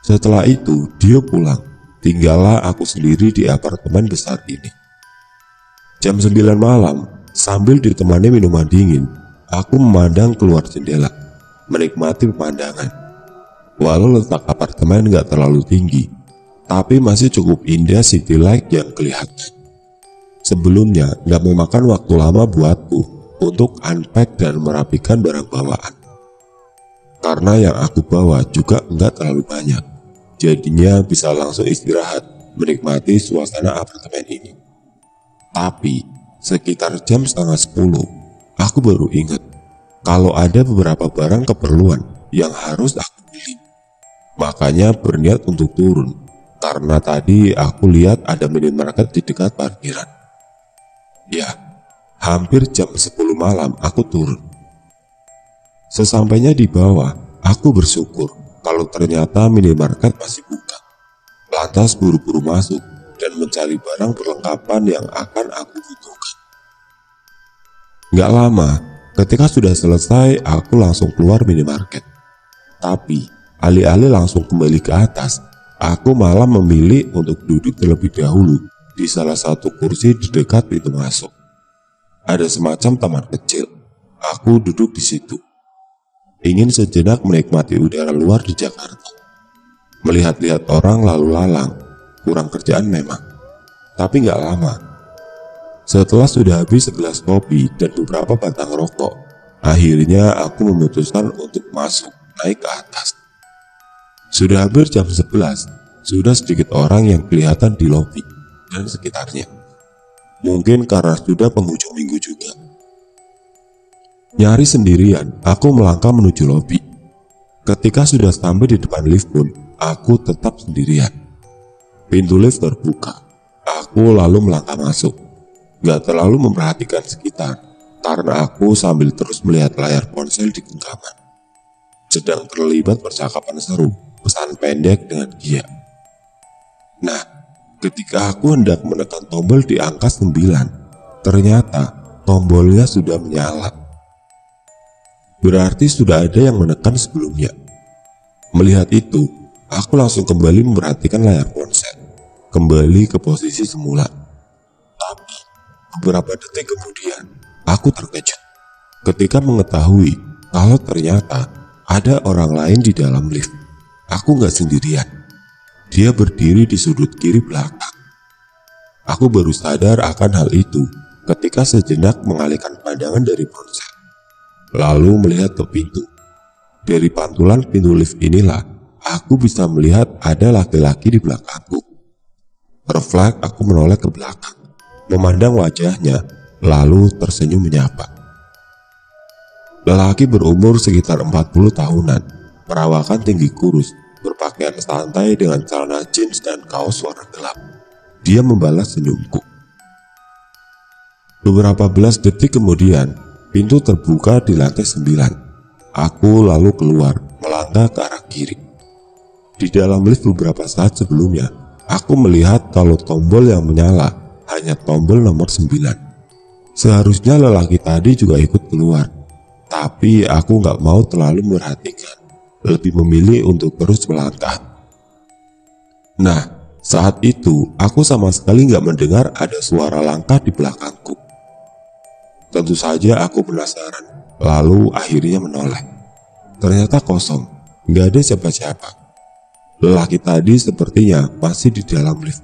Setelah itu dia pulang, tinggallah aku sendiri di apartemen besar ini. Jam 9 malam, sambil ditemani minuman dingin, aku memandang keluar jendela, menikmati pemandangan. Walau letak apartemen gak terlalu tinggi, tapi masih cukup indah city light yang kelihatan. Sebelumnya gak memakan waktu lama buatku untuk unpack dan merapikan barang bawaan. Karena yang aku bawa juga gak terlalu banyak, jadinya bisa langsung istirahat menikmati suasana apartemen ini. Tapi sekitar jam setengah 10, aku baru ingat kalau ada beberapa barang keperluan yang harus aku beli. Makanya berniat untuk turun, karena tadi aku lihat ada minimarket di dekat parkiran. Ya, hampir jam 10 malam aku turun. Sesampainya di bawah, aku bersyukur kalau ternyata minimarket masih buka. Lantas buru-buru masuk dan mencari barang perlengkapan yang akan aku butuhkan. Gak lama, ketika sudah selesai, aku langsung keluar minimarket. Tapi, alih-alih langsung kembali ke atas, aku malah memilih untuk duduk terlebih dahulu di salah satu kursi di dekat pintu masuk. Ada semacam taman kecil. Aku duduk di situ. Ingin sejenak menikmati udara luar di Jakarta. Melihat-lihat orang lalu lalang, kurang kerjaan memang. Tapi gak lama. Setelah sudah habis segelas kopi dan beberapa batang rokok, akhirnya aku memutuskan untuk masuk naik ke atas. Sudah hampir jam 11, sudah sedikit orang yang kelihatan di lobi dan sekitarnya. Mungkin karena sudah penghujung minggu juga. Nyari sendirian, aku melangkah menuju lobi. Ketika sudah sampai di depan lift pun, aku tetap sendirian. Pintu lift terbuka. Aku lalu melangkah masuk. Gak terlalu memperhatikan sekitar, karena aku sambil terus melihat layar ponsel di genggaman. Sedang terlibat percakapan seru, pesan pendek dengan Gia. Nah, ketika aku hendak menekan tombol di angka 9, ternyata tombolnya sudah menyala. Berarti sudah ada yang menekan sebelumnya. Melihat itu, aku langsung kembali memperhatikan layar ponsel, kembali ke posisi semula. Tapi, beberapa detik kemudian, aku terkejut ketika mengetahui kalau ternyata ada orang lain di dalam lift. Aku gak sendirian. Dia berdiri di sudut kiri belakang. Aku baru sadar akan hal itu ketika sejenak mengalihkan pandangan dari ponsel, lalu melihat ke pintu. Dari pantulan pintu lift inilah, aku bisa melihat ada laki-laki di belakangku. Refleks aku menoleh ke belakang, memandang wajahnya, lalu tersenyum menyapa. Lelaki berumur sekitar 40 tahunan, perawakan tinggi kurus, berpakaian santai dengan celana jeans dan kaos warna gelap. Dia membalas senyumku. Beberapa belas detik kemudian, pintu terbuka di lantai 9. Aku lalu keluar, melangkah ke arah kiri. Di dalam lift beberapa saat sebelumnya, aku melihat kalau tombol yang menyala hanya tombol nomor 9. Seharusnya lelaki tadi juga ikut keluar, tapi aku gak mau terlalu memperhatikan, lebih memilih untuk terus melangkah. Nah, saat itu aku sama sekali gak mendengar ada suara langkah di belakangku. Tentu saja aku penasaran, lalu akhirnya menoleh. Ternyata kosong, gak ada siapa-siapa. Lelaki tadi sepertinya masih di dalam lift,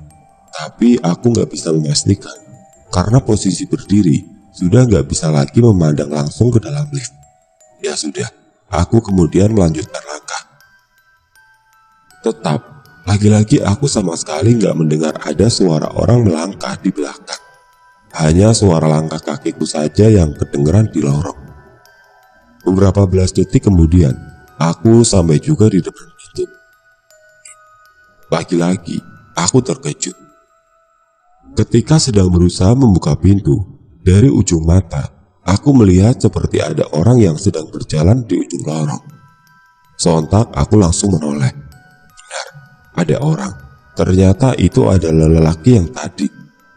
tapi aku gak bisa memastikan, karena posisi berdiri sudah gak bisa lagi memandang langsung ke dalam lift. Ya sudah, aku kemudian melanjutkan langkah. Tetap, lagi-lagi aku sama sekali gak mendengar ada suara orang melangkah di belakang. Hanya suara langkah kakiku saja yang kedengeran di lorong. Beberapa belas detik kemudian, aku sampai juga di depan pintu. Lagi-lagi, aku terkejut. Ketika sedang berusaha membuka pintu, dari ujung mata, aku melihat seperti ada orang yang sedang berjalan di ujung lorong. Sontak aku langsung menoleh. Benar, ada orang. Ternyata itu adalah lelaki yang tadi,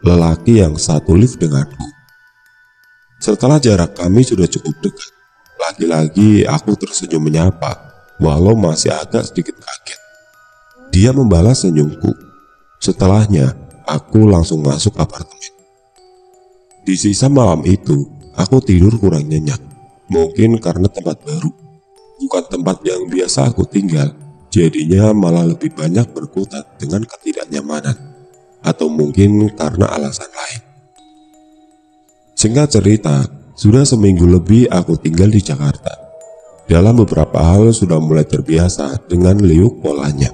lelaki yang satu lift denganku. Setelah jarak kami sudah cukup dekat, lagi-lagi aku tersenyum menyapa, walau masih agak sedikit kaget. Dia membalas senyumku. Setelahnya, aku langsung masuk apartemen. Di sisa malam itu, aku tidur kurang nyenyak. Mungkin karena tempat baru, bukan tempat yang biasa aku tinggal. Jadinya malah lebih banyak berkutat dengan ketidaknyamanan. Atau mungkin karena alasan lain. Singkat cerita, sudah seminggu lebih aku tinggal di Jakarta. Dalam beberapa hal sudah mulai terbiasa dengan liuk polanya.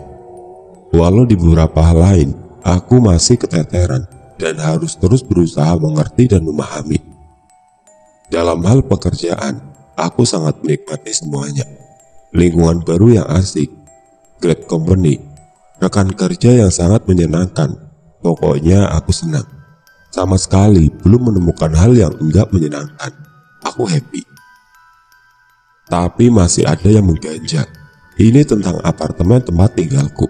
Walau di beberapa hal lain, aku masih keteteran dan harus terus berusaha mengerti dan memahami. Dalam hal pekerjaan, aku sangat menikmati semuanya. Lingkungan baru yang asik, great company, rekan kerja yang sangat menyenangkan. Pokoknya aku senang. Sama sekali belum menemukan hal yang enggak menyenangkan. Aku happy. Tapi masih ada yang mengganjal. Ini tentang apartemen tempat tinggalku.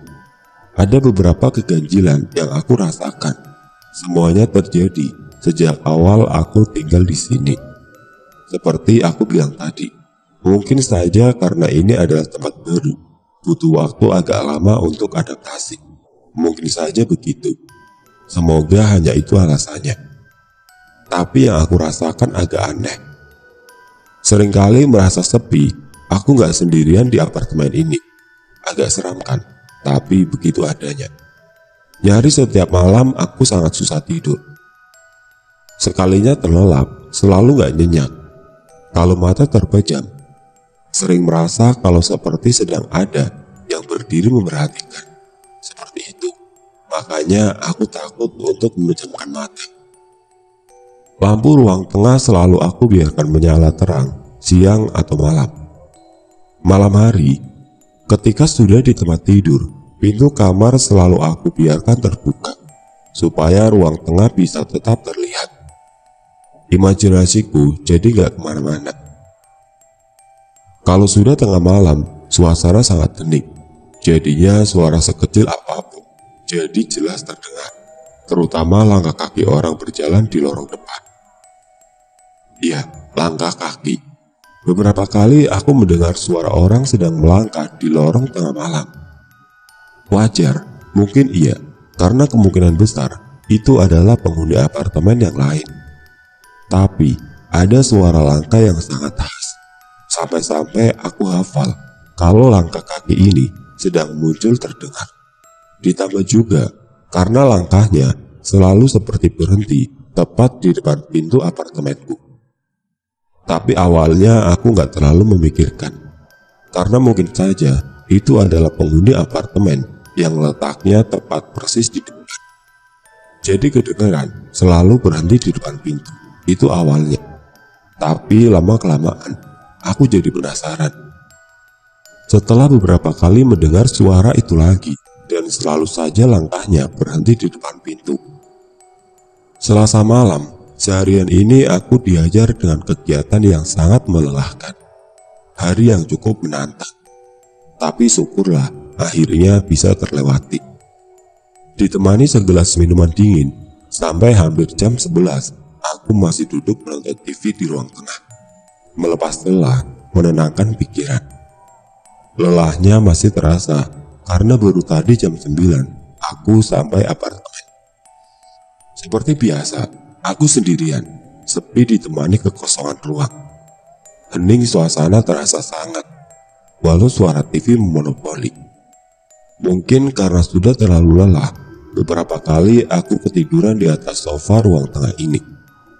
Ada beberapa keganjilan yang aku rasakan. Semuanya terjadi sejak awal aku tinggal di sini. Seperti aku bilang tadi, mungkin saja karena ini adalah tempat baru, butuh waktu agak lama untuk adaptasi. Mungkin saja begitu. Semoga hanya itu alasannya. Tapi yang aku rasakan agak aneh. Seringkali merasa sepi, aku gak sendirian di apartemen ini. Agak seram kan, tapi begitu adanya. Nyaris setiap malam aku sangat susah tidur. Sekalinya terlelap, selalu gak nyenyak. Kalau mata terpejam, sering merasa kalau seperti sedang ada yang berdiri memperhatikan. Seperti itu. Makanya aku takut untuk memejamkan mata. Lampu ruang tengah selalu aku biarkan menyala terang, siang atau malam. Malam hari, ketika sudah di tempat tidur, pintu kamar selalu aku biarkan terbuka, supaya ruang tengah bisa tetap terlihat. Imajinasiku jadi gak kemana-mana. Kalau sudah tengah malam, suasana sangat hening. Jadinya suara sekecil apapun jadi jelas terdengar, terutama langkah kaki orang berjalan di lorong depan. Iya, langkah kaki. Beberapa kali aku mendengar suara orang sedang melangkah di lorong tengah malam. Wajar, mungkin iya, karena kemungkinan besar itu adalah penghuni apartemen yang lain. Tapi ada suara langkah yang sangat khas. Sampai-sampai aku hafal kalau langkah kaki ini sedang muncul terdengar. Ditambah juga karena langkahnya selalu seperti berhenti tepat di depan pintu apartemenku. Tapi awalnya aku gak terlalu memikirkan, karena mungkin saja itu adalah penghuni apartemen yang letaknya tepat persis di depan. Jadi kedengaran selalu berhenti di depan pintu. Itu awalnya. Tapi lama-kelamaan aku jadi penasaran. Setelah beberapa kali mendengar suara itu lagi, dan selalu saja langkahnya berhenti di depan pintu. Selasa malam, seharian ini aku diajar dengan kegiatan yang sangat melelahkan. Hari yang cukup menantang. Tapi syukurlah akhirnya bisa terlewati. Ditemani segelas minuman dingin, sampai hampir jam 11, aku masih duduk menonton TV di ruang tengah. Melepas lelah, menenangkan pikiran. Lelahnya masih terasa, karena baru tadi jam 9, aku sampai apartemen. Seperti biasa, aku sendirian, sepi ditemani kekosongan ruang. Hening suasana terasa sangat, walau suara TV memonopoli. Mungkin karena sudah terlalu lelah, beberapa kali aku ketiduran di atas sofa ruang tengah ini.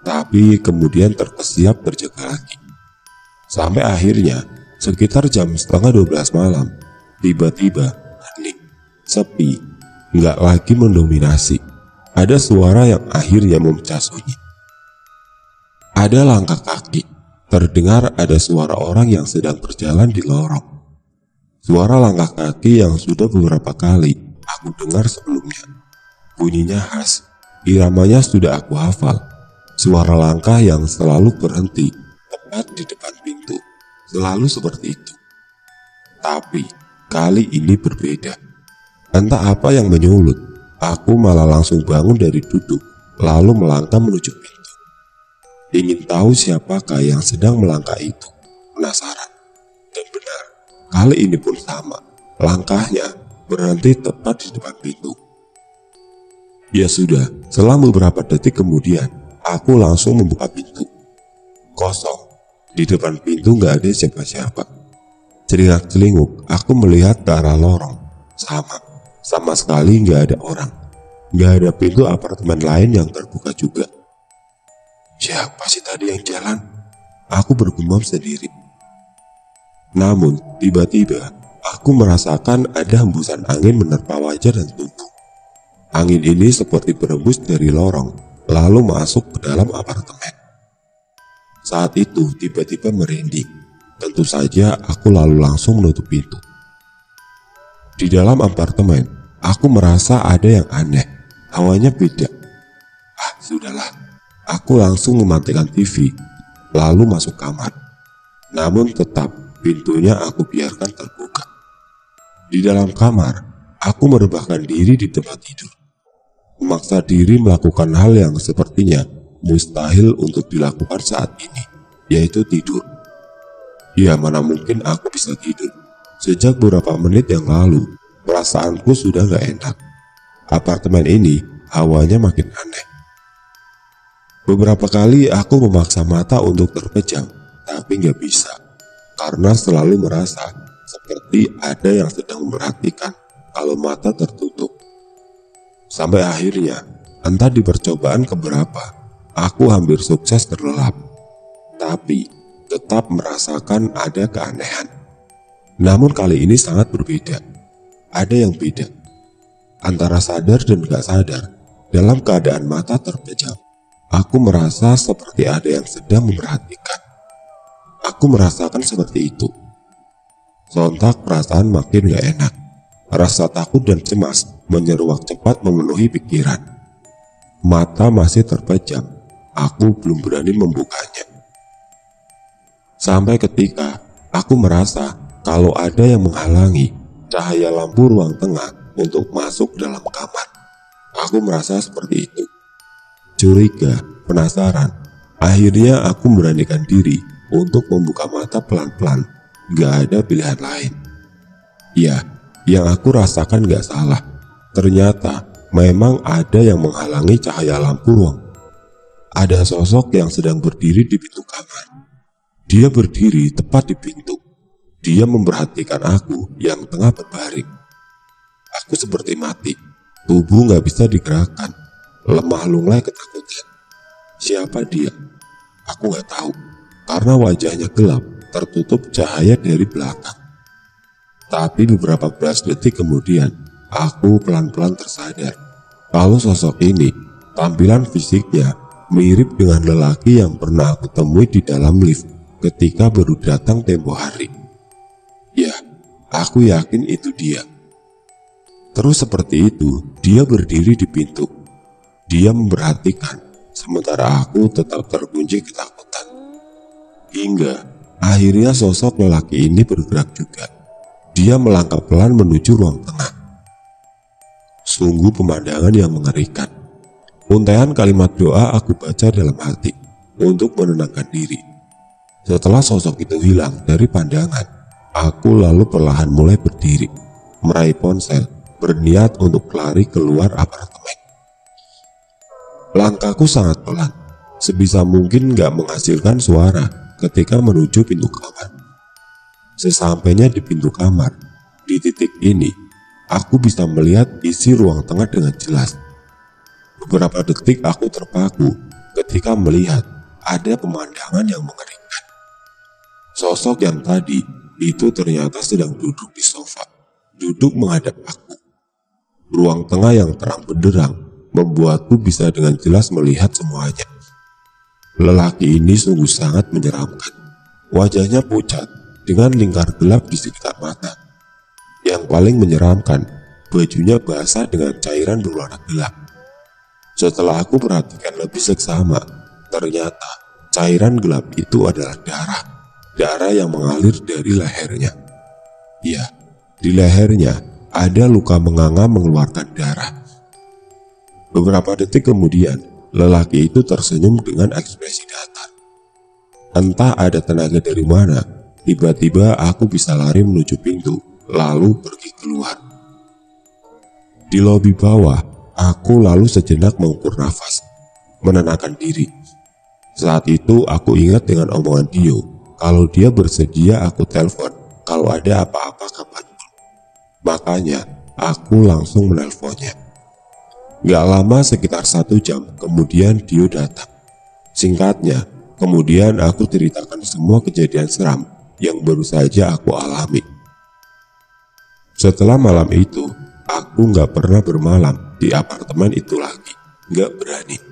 Tapi kemudian terkesiap terjaga lagi. Sampai akhirnya, sekitar jam setengah 12 malam, tiba-tiba hening, sepi, nggak lagi mendominasi. Ada suara yang akhirnya memecah sunyi. Ada langkah kaki, terdengar ada suara orang yang sedang berjalan di lorong. Suara langkah kaki yang sudah beberapa kali aku dengar sebelumnya. Bunyinya khas, iramanya sudah aku hafal. Suara langkah yang selalu berhenti tepat di depan pintu, selalu seperti itu. Tapi kali ini berbeda. Entah apa yang menyulut, aku malah langsung bangun dari duduk, lalu melangkah menuju pintu. Ingin tahu siapakah yang sedang melangkah itu. 'Penasaran. Dan benar, kali ini pun sama. Langkahnya, selalu seperti itu. Tapi kali ini berbeda. Entah apa yang menyulut, aku malah langsung bangun dari duduk, lalu melangkah menuju pintu. Ingin tahu siapakah yang sedang melangkah itu. Penasaran. Dan benar, kali ini pun sama. Langkahnya, selalu berhenti tepat di depan pintu. Ya sudah, selang beberapa detik kemudian, aku langsung membuka pintu. Kosong. Di depan pintu gak ada siapa-siapa. Celingak-celinguk, aku melihat ke arah lorong. Sama sekali gak ada orang. Gak ada pintu apartemen lain yang terbuka juga. Siapa sih tadi yang jalan? Aku bergumam sendiri. Namun, tiba-tiba, aku merasakan ada hembusan angin menerpa wajah dan tubuh. Angin ini seperti berembus dari lorong, lalu masuk ke dalam apartemen. Saat itu tiba-tiba merinding. Tentu saja aku lalu langsung menutup pintu. Di dalam apartemen, aku merasa ada yang aneh. Hawanya beda. Sudahlah. Aku langsung mematikan TV, lalu masuk kamar. Namun tetap pintunya aku biarkan terbuka. Di dalam kamar, aku merebahkan diri di tempat tidur. Memaksa diri melakukan hal yang sepertinya mustahil untuk dilakukan saat ini, yaitu tidur. Ya, mana mungkin aku bisa tidur. Sejak beberapa menit yang lalu, perasaanku sudah gak enak. Apartemen ini hawanya makin aneh. Beberapa kali aku memaksa mata untuk terpejam, tapi gak bisa. Karena selalu merasa seperti ada yang sedang memperhatikan kalau mata tertutup. Sampai akhirnya, entah di percobaan keberapa, aku hampir sukses terlelap. Tapi tetap merasakan ada keanehan. Namun kali ini sangat berbeda. Ada yang beda. Antara sadar dan gak sadar, dalam keadaan mata terpejam, aku merasa seperti ada yang sedang memperhatikan. Aku merasakan seperti itu. Sontak perasaan makin gak enak. Rasa takut dan cemas menyeruak cepat memenuhi pikiran. Mata masih terpejam. Aku belum berani membukanya. Sampai ketika aku merasa kalau ada yang menghalangi cahaya lampu ruang tengah untuk masuk dalam kamar. Aku merasa seperti itu. Curiga, penasaran. Akhirnya aku memberanikan diri untuk membuka mata pelan-pelan. Gak ada pilihan lain. Ya, yang aku rasakan gak salah. Ternyata memang ada yang menghalangi cahaya lampu ruang. Ada sosok yang sedang berdiri di pintu kamar. Dia berdiri tepat di pintu. Dia memperhatikan aku yang tengah berbaring. Aku seperti mati. Tubuh gak bisa digerakkan. Lemah lunglai ketakutan. Siapa dia? Aku gak tahu. Karena wajahnya gelap, tertutup cahaya dari belakang. Tapi beberapa belas detik kemudian, aku pelan-pelan tersadar kalau sosok ini, tampilan fisiknya mirip dengan lelaki yang pernah aku temui di dalam lift ketika baru datang tempo hari. Ya, aku yakin itu dia. Terus seperti itu, dia berdiri di pintu. Dia memperhatikan, sementara aku tetap terkunci ketakutan. Hingga akhirnya sosok lelaki ini bergerak juga. Dia melangkah pelan menuju ruang tengah. Sungguh pemandangan yang mengerikan. Untaian kalimat doa aku baca dalam hati untuk menenangkan diri. Setelah sosok itu hilang dari pandangan, aku lalu perlahan mulai berdiri, meraih ponsel, berniat untuk lari keluar apartemen. Langkahku sangat pelan, sebisa mungkin gak menghasilkan suara ketika menuju pintu kamar. Sesampainya di pintu kamar, di titik ini, aku bisa melihat isi ruang tengah dengan jelas. Beberapa detik aku terpaku ketika melihat ada pemandangan yang mengerikan. Sosok yang tadi itu ternyata sedang duduk di sofa, duduk menghadap aku. Ruang tengah yang terang benderang membuatku bisa dengan jelas melihat semuanya. Lelaki ini sungguh sangat menyeramkan. Wajahnya pucat dengan lingkar gelap di sekitar mata. Yang paling menyeramkan, bajunya basah dengan cairan berwarna gelap. Setelah aku perhatikan lebih seksama, ternyata cairan gelap itu adalah darah. Darah yang mengalir dari lehernya. Ya, di lehernya ada luka menganga mengeluarkan darah. Beberapa detik kemudian, lelaki itu tersenyum dengan ekspresi datar. Entah ada tenaga dari mana, tiba-tiba aku bisa lari menuju pintu, lalu pergi keluar. Di lobi bawah, aku lalu sejenak mengukur nafas, menenangkan diri. Saat itu aku ingat dengan omongan Dio, kalau dia bersedia aku telepon kalau ada apa-apa kapanpun. Makanya aku langsung menelponnya. Gak lama, sekitar 1 jam kemudian Dio datang. Singkatnya, kemudian aku ceritakan semua kejadian seram yang baru saja aku alami. Setelah malam itu, aku gak pernah bermalam di apartemen itu lagi. Gak berani.